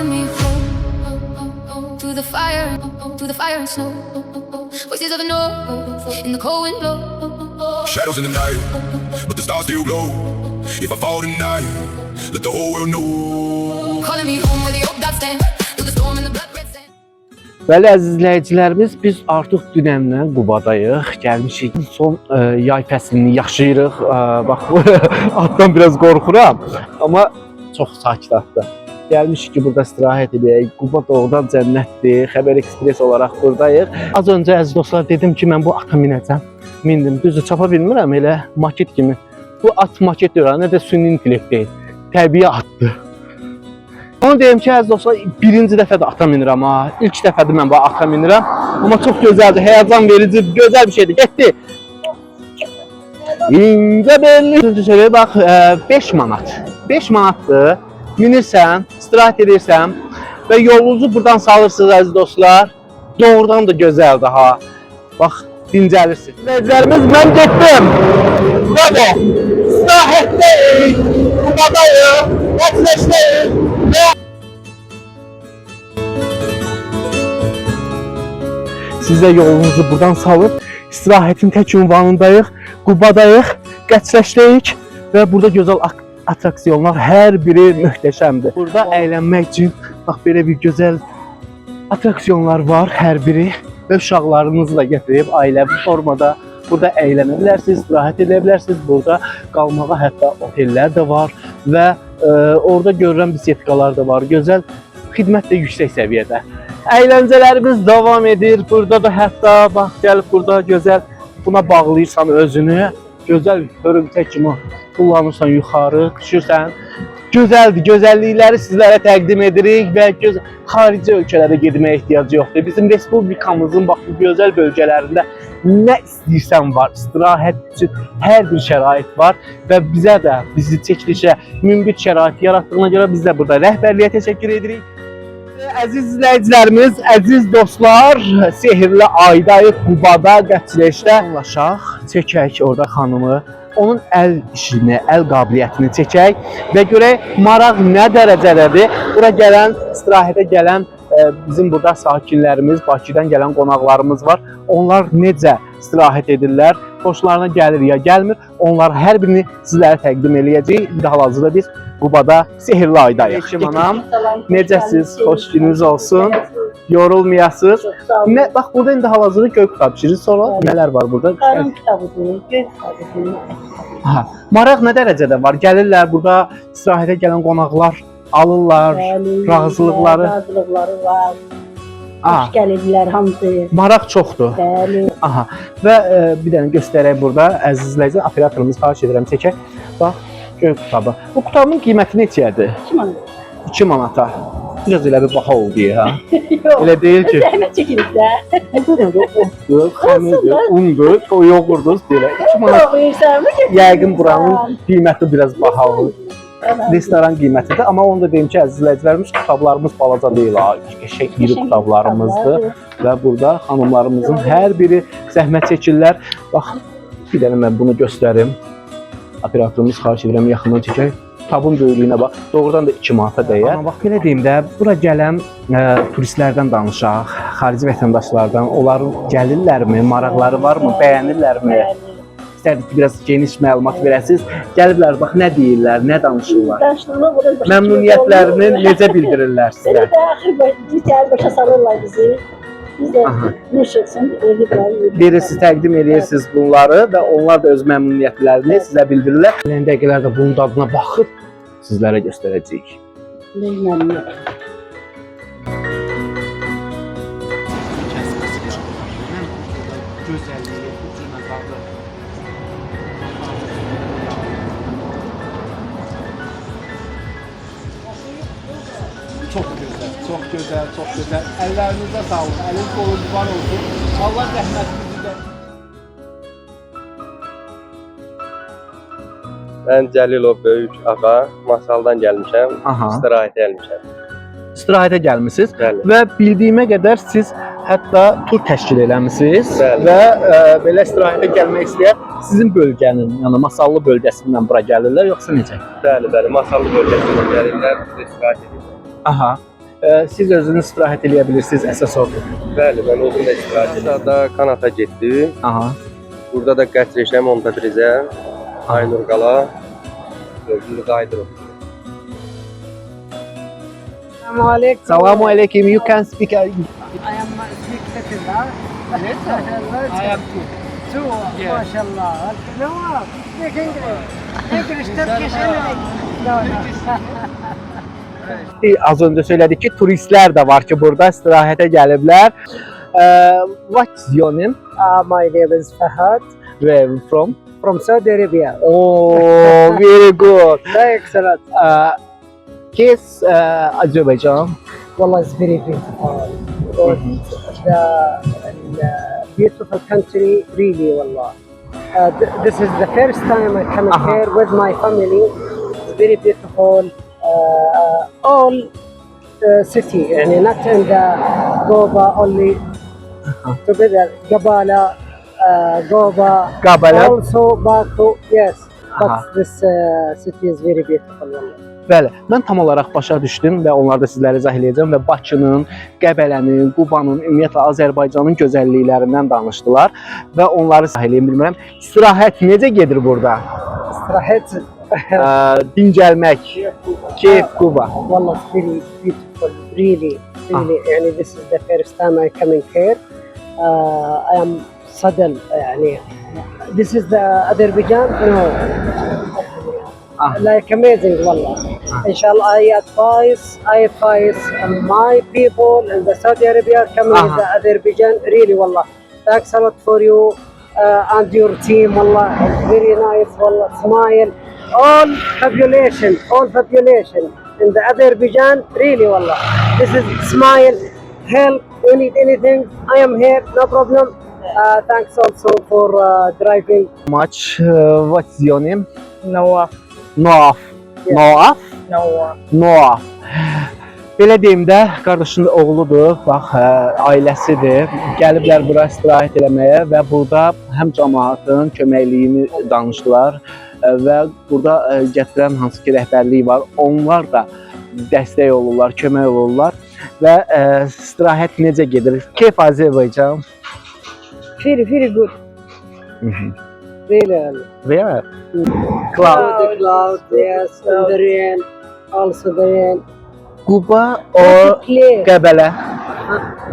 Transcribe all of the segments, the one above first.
calling me home, to the fire, to the fire and snow. Voices of the north in the cold wind blow. Shadows in the night, but the stars still glow. If I fall tonight, let the whole world know. Calling me home where the oak dots stand, through the storm and the blood red sand. Bəli əziz izləyicilərimiz, biz artıq dünəmdən Qubadayıq, gəlmişik. Son yay fəslini yaşayırıq. Bax, atdan biraz qorxuram, amma çox sakit atdı. Gəlmişik ki, burada istirahət edək. Quba doğudan cənnətdir. Xəbər Ekspres olaraq buradayıq. Az öncə əziz dostlar dedim ki, mən bu ata minəcəm. Mindim. Düzdür, çapa bilmirəm, elə maket kimi. Bu at maket deyil, nə də süni intellekt deyil. Təbii atdır. Onu deyim ki, əziz dostlar, birinci dəfə də ata minirəm ha. İlk dəfədir mən bu ata minirəm. Amma çox gözəldir, həyəcan verici, gözəl bir şeydir. Getdi. İncə belli. Sözü söyləyək, bax, 5 manat. 5 manatdır. Minirsən, istirahət edirsən və yolunuzu buradan salırsınız əziz dostlar. Doğrudan da gözəldir ha. Bax, dincəlirsiniz. İzləyicilərimiz, mən getdim. Bəli, istirahətdəyik, Qubadayıq, Qəçləşdəyik. Sizə yolunuzu buradan salıb, istirahətin tək ünvanındayıq, Qubadayıq, Qəçləşdəyik və burada gözəl atraksiyonlar hər biri möhtəşəmdir. Burada əylənmək üçün bax belə bir gözəl atraksiyonlar var hər biri və uşaqlarınızı da gətirib ailəvi formada burada əylənə bilərsiniz, istirahət edə bilərsiniz. Burada qalmağa hətta otellər də var və orada görülən bisetkalar da var. Gözəl xidmət də yüksək səviyyədə. Əyləncələrimiz davam edir. Burada da hətta bax gəlib burada gözəl buna bağlayırsan özünü. Gözəl hörümçək kimi kullanırsan yuxarı, düşürsən. Gözəldir, gözəllikləri sizlərə təqdim edirik və xarici ölkələrə getməyə ehtiyacı yoxdur. Bizim respublikamızın bax bu gözəl bölgələrində nə istəyirsən var, istirahət üçün hər bir şərait var və bizə də, bizi çəkilişə münbit şərait yaratdığına görə biz də burada rəhbərliyə təşəkkür edirik. Əziz izləyicilərimiz, əziz dostlar, sehirli aydayıq Qubada, Qəçləşdə ulaşaq, çəkək orada xanımı, onun əl işini, əl qabiliyyətini çəkək və görək maraq nə dərəcədədir. Bura gələn, istirahətə gələn bizim burada sakinlərimiz, Bakıdan gələn qonaqlarımız var. Onlar necə istirahət edirlər, xoşlarına gəlir ya gəlmir. Onlar hər birini sizlərə təqdim eləyəcəyik. Hal-hazırda biz Qubada sehirli aydayıq. Anam, necəsiz? Xoş gününüz olsun. Yorulmayasınız. Bax, burada indi hal-hazırda göy kitabı pişirirsiniz. Sonra nələr var burada? Qanun kitabıdır, göy kitabıdır. Maraq nə dərəcədə var? Gəlirlər burada istirahətə gələn qonaqlar alırlar, razılıqları var. Xoş gəlirlər hamısı. Maraq çoxdur. Bəli. Aha. Və bir dənə göstərək burada əziz izləyicilər, operatorumuz xahiş edirəm çəkək. Bax, göy kitabı. Bu kitabın qiyməti neçədir? 2 manat. 2 manata. Biraz elə bir baha oldu ya. Yox. Elə deyil ki. Zəhmət çəkirik də. Bu otdur, xəmirdir, undur, o yoğurduz belə. 2 manat. Yoxlayırsan mı? Yəqin buranın qiyməti biraz baha olur. Restoran qiymətidir, amma onu da deyim ki, əziz izləyicilərimiz, kitablarımız balaca deyil, qəşəng iri kitablarımızdır və burada xanımlarımızın hər biri zəhmət çəkirlər. Bax, bir dənə mən bunu göstərim. Operatorumuz xahiş edirəm, yaxından çəkək. Kitabın böyüklüyünə bax, doğrudan da 2 manata dəyər. Bax, belə deyim də, bura gələn turistlərdən danışaq, xarici vətəndaşlardan, onların gəlirlərmi, maraqları varmı, bəyənirlərmi? İstərdik ki, biraz geniş məlumat verəsiniz. Gəliblər, bax, nə deyirlər, nə danışırlar? Məmnuniyyətlərini necə bildirirlər sizə? Belə də axır gəlir, başa salırlar bizi. Biz də nuş olsun, Verirsiniz, təqdim edirsiniz bunları və onlar da öz məmnuniyyətlərini sizə bildirirlər. Gələn dəqiqələrdə bunun dadına baxıb sizlərə göstərəcəyik. Məmnuniyyət. Çox gözəl, çox gözəl, çox gözəl. Əllərinizə sağlıq, əliniz qolunuz var olsun. Allah rəhmətinizi də. Mən Cəlilov böyük ağa, Masaldan gəlmişəm, istirahətə gəlmişəm. İstirahətə gəlmisiniz və bildiyimə qədər siz hətta tur təşkil eləmisiniz və belə istirahətə gəlmək istəyər sizin bölgənin, yəni Masallı bölgəsindən bura gəlirlər, yoxsa necə? Bəli, Masallı bölgəsindən gəlirlər, biz istirahət edirlər. Aha. Siz özünüz istirahət edə bilirsiniz əsas orada. Bəli, mən özüm də istirahət edirəm. Burada da Kanata getdi. Aha. Burada da Qəçrəşə, Montadrizə, Aynurqala. Gözünü qaydırıb. Assalamualaikum. Assalamu alaikum. You can speak. I am speak Katillah. I am too. So, mashallah. No, speak English. English, Turkish, anything. No, Az öncə söylədik ki, turistlər də var ki, burada istirahətə gəliblər. What's your name? My name is Fahad Where are you from? from Saudi Arabia. Oh, very good. Excellent. Kes Azərbaycan. Wallah, it's very beautiful. The beautiful country, really, wallah. This is the first time I come here with my family. It's very beautiful. All city, يعني not in the Goba only. Together, Gabala, Goba, Gabala. also Baku. Yes, Aha. but this city is very beautiful. Wallah. Bəli, mən tam olaraq başa düşdüm və onları da sizlərə izah edəcəm və Bakının, Qəbələnin, Qubanın, ümumiyyətlə Azərbaycanın gözəlliklərindən danışdılar və onları izah edə bilmirəm. İstirahət necə gedir burada? İstirahət Dincəlmək, keyf, Quba. Wallah, it's very beautiful. Really. يعني this is the first time I coming here. I am sudden. يعني this is the Azerbaijan. No. Like amazing, wallah. Inshallah, I advise my people in the Saudi Arabia coming to the Azerbaijan. Really, wallah. Thanks a lot for you and your team, wallah. Very nice, wallah. Smile. All population in the Azerbaijan. Really, wallah. This is smile, help. You need anything? I am here. No problem. Thanks also for driving. Much. What's your name? Nawaf. Noaf. Yes. Noaf? Nawaf. Noaf. Belə deyim də, qardaşının oğludur, bax, ailəsidir. Gəliblər bura istirahət eləməyə və burada həm cəmaatın köməkliyini danışdılar və burada gətirən hansı ki rəhbərlik var, onlar da dəstək olurlar, kömək olurlar və istirahət necə gedir? Keyf Azərbaycan? Very good. Really. Where? Cloud, yes, and the rain, also the rain. Quba or Clear. Qəbələ?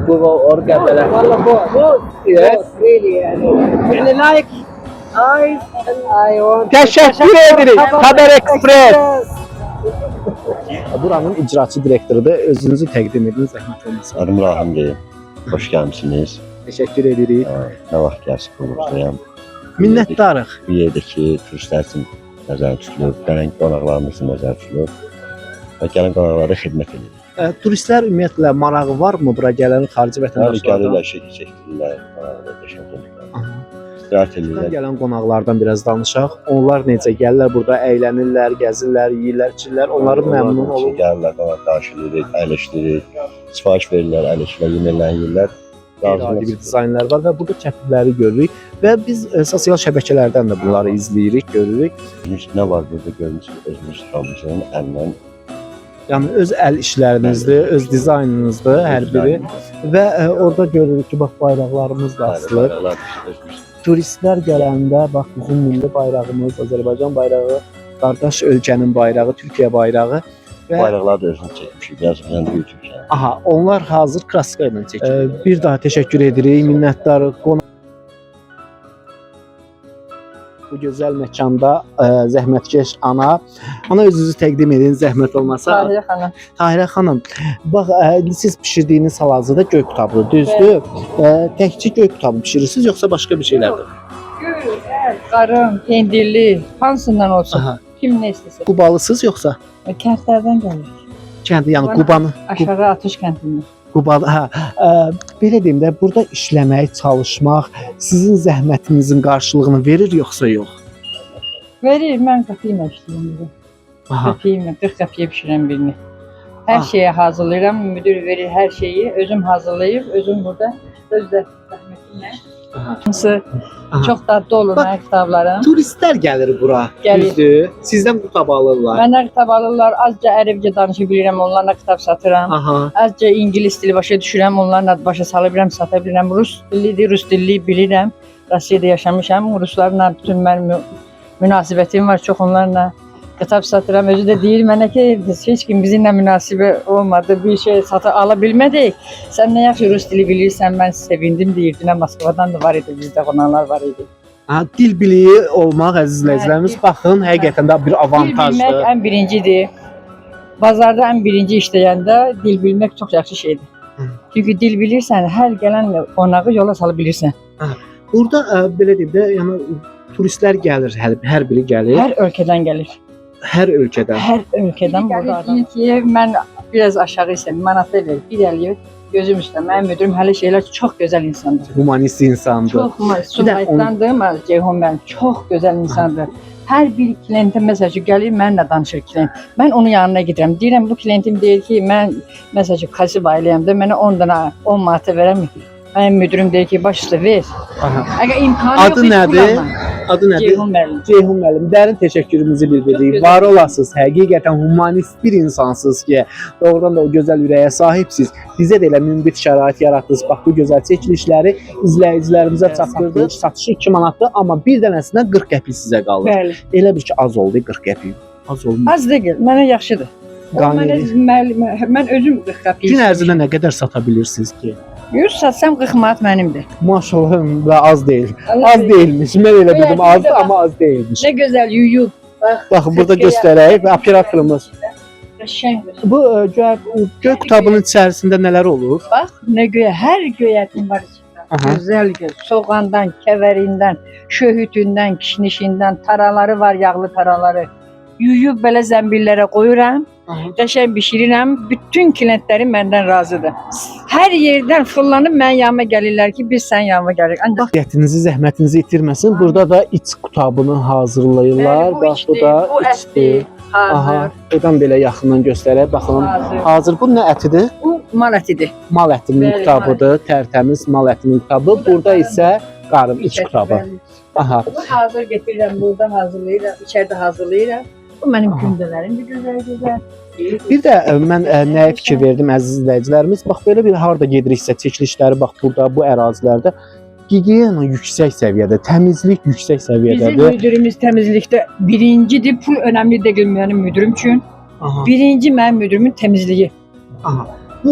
Quba or Qəbələ? Wallah, both. Yes. Both, really. يعني like I want. Təşəkkür edirik. Xəbər Express. Buranın icraçı direktorudur. Özünüzü təqdim edin, zəhmət olmasa. Adım Rahimdir. Hoş gəlmisiniz. Təşəkkür edirik. Nə vaxt gəlsin buradayam. Minnətdarıq. Bu yerdəki turistlər üçün nəzərdə tutulur, gələn qonaqlarımız üçün nəzərdə tutulur və gələn qonaqlara xidmət edir. Turistlər ümumiyyətlə marağı varmı bura gələn xarici vətəndaşlardan? Gəlirlər, şəkil çəkdirirlər, istirahət edirlər. Gələn qonaqlardan biraz danışaq. Onlar necə gəlirlər burada, əylənirlər, gəzirlər, yeyirlər, içirlər. Onları məmnun olur. Gəlirlər, qonaq qarşılayırıq, əyləşdiririk, sifariş verirlər, əyləşirlər, yeməklərini yeyirlər. Adi bir dizaynlar var və burada çəpirləri görürük və biz sosial şəbəkələrdən də bunları izləyirik, görürük. Nə var burada görmüsünüz, özünüz tutamısınız, əllə. Yəni öz əl işlərinizdir, öz dizaynınızdır hər biri və orada görürük ki, bax bayraqlarımız da asılır. Turistlər gələndə bax bizim milli bayrağımız, Azərbaycan bayrağı, qardaş ölkənin bayrağı, Türkiyə bayrağı və Bayraqlar da özünü çəkmişik, yazımdan büyük Türkiyə. aha, onlar hazır kraska ilə çəkilir. Bir daha təşəkkür edirik, minnətdarıq. Bu gözəl məkanda zəhmətkeş ana özünüzü təqdim edin, zəhmət olmasa. Tahirə xanım. Tahirə xanım, bax siz bişirdiyiniz hal-hazırda göy qutabıdır, düzdür? Təkcə göy qutabı bişirirsiniz yoxsa başqa bir şeylərdir? Qarım, pendirli, hansından olsun. Aha. Kim nə istəsə. Qubalısınız yoxsa? Kəndlərdən gəlir. Kəndi, yəni Bana Qubanı. Aşağı Atış kəndindən. Qubalı, belə deyim də, burada işləmək, çalışmaq sizin zəhmətinizin qarşılığını verir yoxsa yox? Verir, mən qəpiyimə işləyirəm. Aha. Qəpiyimə, 40 qəpiyə pişirəm birini. Hər şeyə hazırlayıram, müdür verir hər şeyi, özüm hazırlayıb, özüm burada öz zəhmətimlə Hamısı Aha. çox dadlı olur Bax, mənim kitablarım. Turistlər gəlir bura. Gəlir. Düzdür. Sizdən kitab alırlar. Məndən kitab alırlar, azca ərəbcə danışa bilirəm, onlarla kitab satıram. Aha. Azca ingilis dili başa düşürəm, onlarla başa sala bilirəm, sata bilirəm. Rus dilidir, rus dilli bilirəm. Rusiyada yaşamışam, ruslarla bütün mənim münasibətim var, çox onlarla kitab satıram. Özü də deyir mənə ki, biz heç kim bizimlə münasibə olmadı, bir şey sata ala bilmədik. Sən nə yaxşı rus dili bilirsən, mən sevindim deyirdin. Moskvadan da var idi, bizdə qonaqlar var idi. Ha, dil biliyi olmaq əziz izləyicilərimiz, dil- baxın, həqiqətən də bir Dil bilmək avantajdır. ən birincidir. Bazarda ən birinci işləyəndə dil bilmək çox yaxşı şeydir. Hı. Çünki dil bilirsən, hər gələn qonağı yola sala bilirsən. Burada belə deyim də, yəni turistlər gəlir, hər biri gəlir. Hər ölkədən gəlir. Hər ölkədən. Hər ölkədən burada adam. Ki, mən biraz aşağı isə manata ver, bir əliyə gözüm üstə. Mənim müdürüm hələ şeylər çox gözəl insandır. Humanist insandır. Çox Sumqayıtdandır, mən Ceyhun mənim çox gözəl insandır. Hər bir klientə məsəl üçün gəlir mənimlə danışır klient. Mən onun yanına gedirəm. Deyirəm bu klientim deyir ki, mən məsəl üçün kasıb ailəyəm də mənə 10 dənə 10 manat verəm. Mənim müdürüm deyir ki, baş üstə ver. Aha. Əgər imkanı Adı yox, nədir? Adı nədir? Ceyhun müəllim. Ceyhun müəllim, dərin təşəkkürümüzü bildiririk. Çox Var gözəl. olasınız, həqiqətən humanist bir insansınız ki, doğrudan da o gözəl ürəyə sahibsiz. Bizə də elə münbit şərait yaratdınız. Bax bu gözəl çəkilişləri izləyicilərimizə çatdırdıq. Satışı 2 manatdır, amma bir dənəsinə 40 qəpik sizə qalır. Bəli. Elə bir ki, az oldu 40 qəpik. Az olmaz. Az deyil, mənə yaxşıdır. O Qanuni. mən özüm 40 qəpik. Gün ərzində nə qədər sata bilirsiniz ki? 100 satsam 40 manat mənimdir. Maşallah və az deyil. Az deyilmiş. Mən elə dedim azdı, amma az deyilmiş. Nə gözəl yuyub. Baxın burada göstərək və operatorumuz. Qəşəng. Bu göy qutabının içərisində nələr olur? Bax, nə göyə, hər göyətin var içində. Aha. Gözəl göz. Soğandan, kəvərindən, şöhütündən, kişnişindən, taraları var, yağlı taraları. Yuyub belə zəmbillərə qoyuram. Qəşəng bişirirəm. Bütün klientlərim məndən razıdır. Hər yerdən fırlanıb mənim yanıma gəlirlər ki, biz sənin yanıma gəlirik. Ancaq Diqqətinizi, zəhmətinizi itirməsin. Burada da iç qutabını hazırlayırlar. bu Bax bu içdir, da bu içdir. ətdir. Hazır. Aha, buradan belə yaxından göstərək. Baxın, Hazır. hazır. Bu nə ətidir? Bu mal ətidir. Mal ətinin Bəli, qutabıdır, tərtəmiz mal ətinin qutabı. Burada isə qarın iç qutabı. Aha. Bu hazır getirirəm, burada hazırlayıram, içəridə hazırlayıram. Bu mənim Aha. gündələrimdir, gözəl-gözəl. Bir də mən nəyə fikir verdim əziz izləyicilərimiz? Bax belə bir harda gediriksə çəkilişləri bax burada bu ərazilərdə gigiyena yüksək səviyyədə, təmizlik yüksək Bizim səviyyədədir. müdürümüz təmizlikdə birincidir. Pul önəmli deyil mənim müdürüm üçün. Aha. Birinci mənim müdürümün təmizliyi. Aha. Bu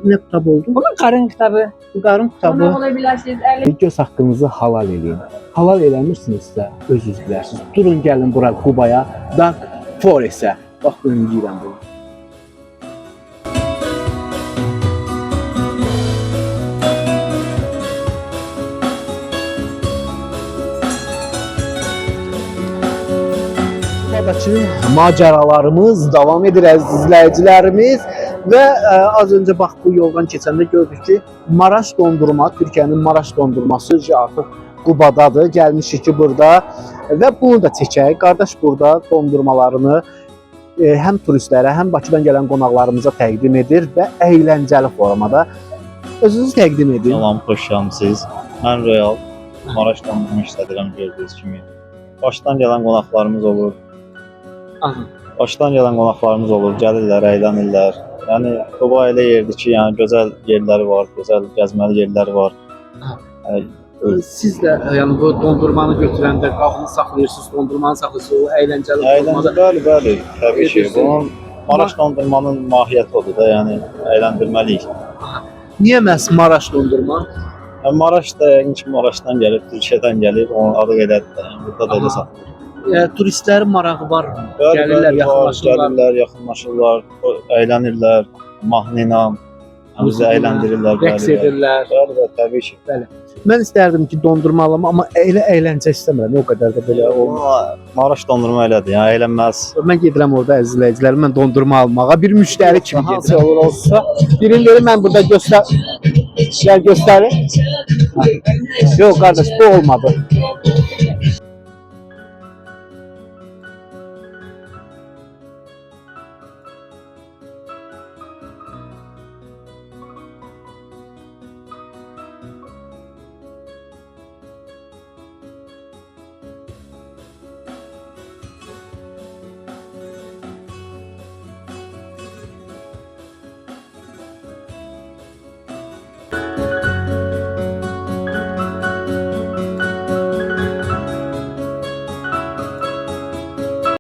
nə kitab oldu? Bunun qarın kitabı. Bu qarın kitabı. Ona ola bilərsiniz. Göz haqqınızı halal eləyin. Halal eləmirsinizsə özünüz bilərsiniz. Durun gəlin bura Qubaya, Dark Forest-ə. Bax bunu deyirəm bunu. Babacı macəralarımız davam edir əziz izləyicilərimiz və az öncə bax bu yoldan keçəndə gördük ki, Maraş dondurma, Türkiyənin Maraş dondurması artıq Qubadadır. Gəlmişik ki burada və bunu da çəkək. Qardaş burada dondurmalarını həm turistlərə, həm Bakıdan gələn qonaqlarımıza təqdim edir və əyləncəli formada özünüzü təqdim edin. Salam, xoş gəlmisiniz. Mən Royal, Maraş dondurma işlədirəm gördüyünüz kimi. Başdan gələn qonaqlarımız olur. Aha. Başdan gələn qonaqlarımız olur, gəlirlər, əylənirlər. Yəni Quba elə yerdir ki, yəni gözəl yerləri var, gözəl gəzməli yerləri var. Siz də yəni bu dondurmanı götürəndə qapını saxlayırsınız, dondurmanı saxlayırsınız, o əyləncəli formada. Bəli, bəli, təbii ki. Bunun Maraş dondurmanın mahiyyəti odur da, yəni əyləndirməliyik. Niyə məhz Maraş dondurma? Yəni Maraş da yəqin ki, Maraşdan gəlib, Türkiyədən gəlib, onun adı elədir də. Yəni burada da elə satılır. Turistlərin marağı var mı? Bəli, Gəlirlər, bəli, var, yaxınlaşırlar. Gəlirlər, yaxınlaşırlar, əylənirlər, mahnı ilə bizi əyləndirirlər. Rəqs edirlər. Bəli, bəli, təbii ki. Mən istərdim ki, dondurma alam, amma elə əyləncə istəmirəm. O qədər də belə olmaz. Maraş dondurma elədir, yəni əylənməz. Mən gedirəm orada əziz izləyicilərim, mən dondurma almağa bir müştəri kimi gedirəm. Olur olsa, birini mən burada göstər. Gəl göstərin. Yox qardaş, bu olmadı.